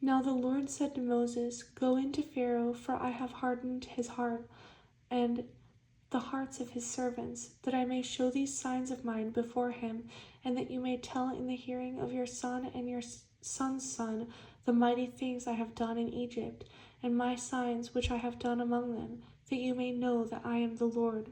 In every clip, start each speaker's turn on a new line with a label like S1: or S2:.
S1: Now the Lord said to Moses, Go into Pharaoh, for I have hardened his heart and the hearts of his servants, that I may show these signs of mine before him, and that you may tell in the hearing of your son and your son's son the mighty things I have done in Egypt, and my signs which I have done among them, that you may know that I am the Lord.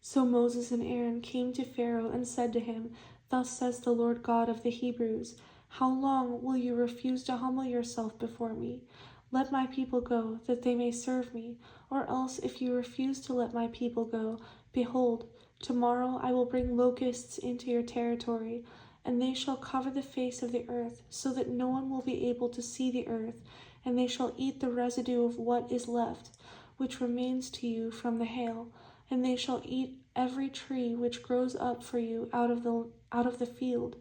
S1: So Moses and Aaron came to Pharaoh and said to him, Thus says the Lord God of the Hebrews, How long will you refuse to humble yourself before me? Let my people go, that they may serve me. Or else, if you refuse to let my people go, behold, tomorrow I will bring locusts into your territory, and they shall cover the face of the earth, so that no one will be able to see the earth, and they shall eat the residue of what is left, which remains to you from the hail, and they shall eat every tree which grows up for you out of the field.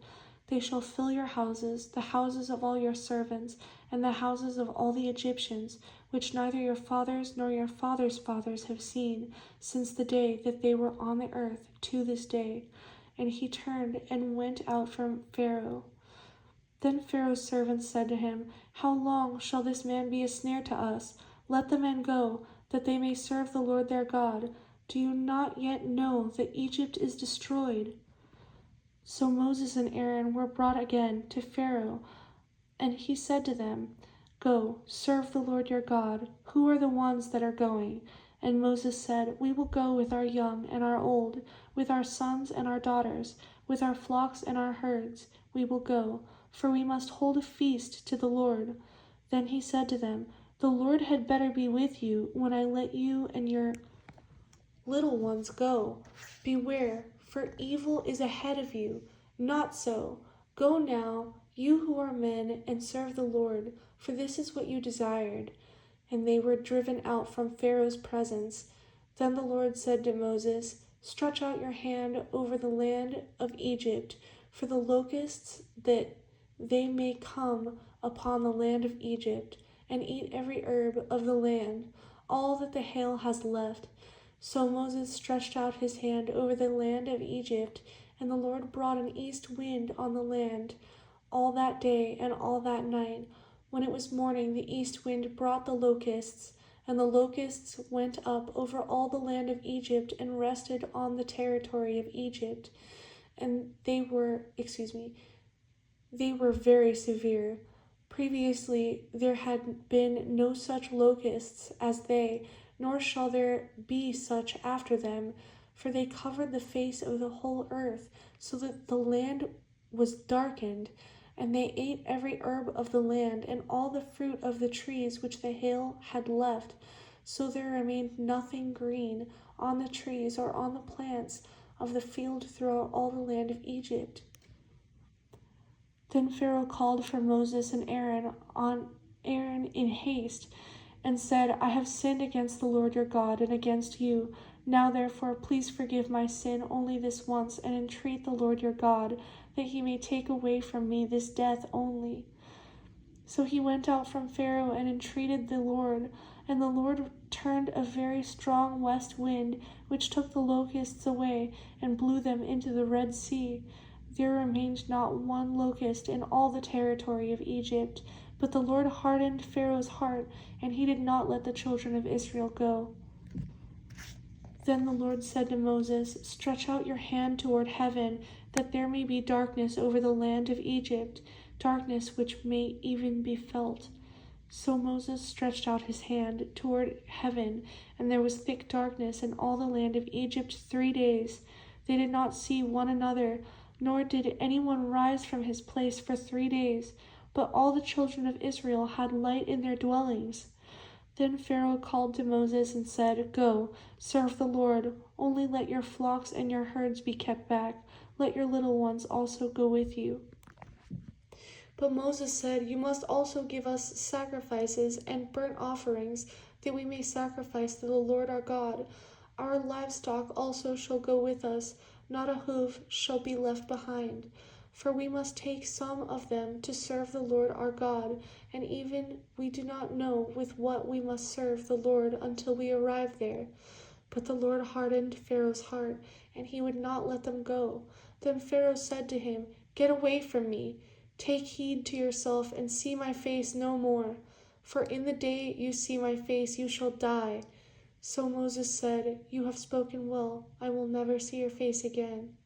S1: They shall fill your houses, the houses of all your servants, and the houses of all the Egyptians, which neither your fathers nor your fathers' fathers have seen, since the day that they were on the earth to this day. And he turned and went out from Pharaoh. Then Pharaoh's servants said to him, How long shall this man be a snare to us? Let the men go, that they may serve the Lord their God. Do you not yet know that Egypt is destroyed? So Moses and Aaron were brought again to Pharaoh, and he said to them, Go, serve the Lord your God. Who are the ones that are going? And Moses said, We will go with our young and our old, with our sons and our daughters, with our flocks and our herds. We will go, for we must hold a feast to the Lord. Then he said to them, The Lord had better be with you when I let you and your little ones go. Beware, for evil is ahead of you. Not so. Go now, you who are men, and serve the Lord, for this is what you desired. And they were driven out from Pharaoh's presence. Then the Lord said to Moses, Stretch out your hand over the land of Egypt, for the locusts, that they may come upon the land of Egypt, and eat every herb of the land, all that the hail has left. So Moses stretched out his hand over the land of Egypt, and the Lord brought an east wind on the land all that day and all that night. When it was morning, the east wind brought the locusts, and the locusts went up over all the land of Egypt and rested on the territory of Egypt. And they were very severe. Previously there had been no such locusts as they, nor shall there be such after them, for they covered the face of the whole earth, so that the land was darkened, and they ate every herb of the land, and all the fruit of the trees which the hail had left, so there remained nothing green on the trees or on the plants of the field throughout all the land of Egypt. Then Pharaoh called for Moses and Aaron in haste, and said, I have sinned against the Lord your God and against you. Now therefore please forgive my sin only this once, and entreat the Lord your God, that he may take away from me this death only. So he went out from Pharaoh and entreated the Lord, and the Lord turned a very strong west wind, which took the locusts away and blew them into the Red Sea. There remained not one locust in all the territory of Egypt. But the Lord hardened Pharaoh's heart, and he did not let the children of Israel go. Then the Lord said to Moses, Stretch out your hand toward heaven, that there may be darkness over the land of Egypt, darkness which may even be felt. So Moses stretched out his hand toward heaven, and there was thick darkness in all the land of Egypt 3 days. They did not see one another, nor did anyone rise from his place for 3 days. But all the children of Israel had light in their dwellings. Then Pharaoh called to Moses and said, Go, serve the Lord. Only let your flocks and your herds be kept back. Let your little ones also go with you. But Moses said, You must also give us sacrifices and burnt offerings, that we may sacrifice to the Lord our God. Our livestock also shall go with us. Not a hoof shall be left behind. For we must take some of them to serve the Lord our God, and even we do not know with what we must serve the Lord until we arrive there. But the Lord hardened Pharaoh's heart, and he would not let them go. Then Pharaoh said to him, Get away from me. Take heed to yourself and see my face no more, for in the day you see my face you shall die. So Moses said, You have spoken well. I will never see your face again.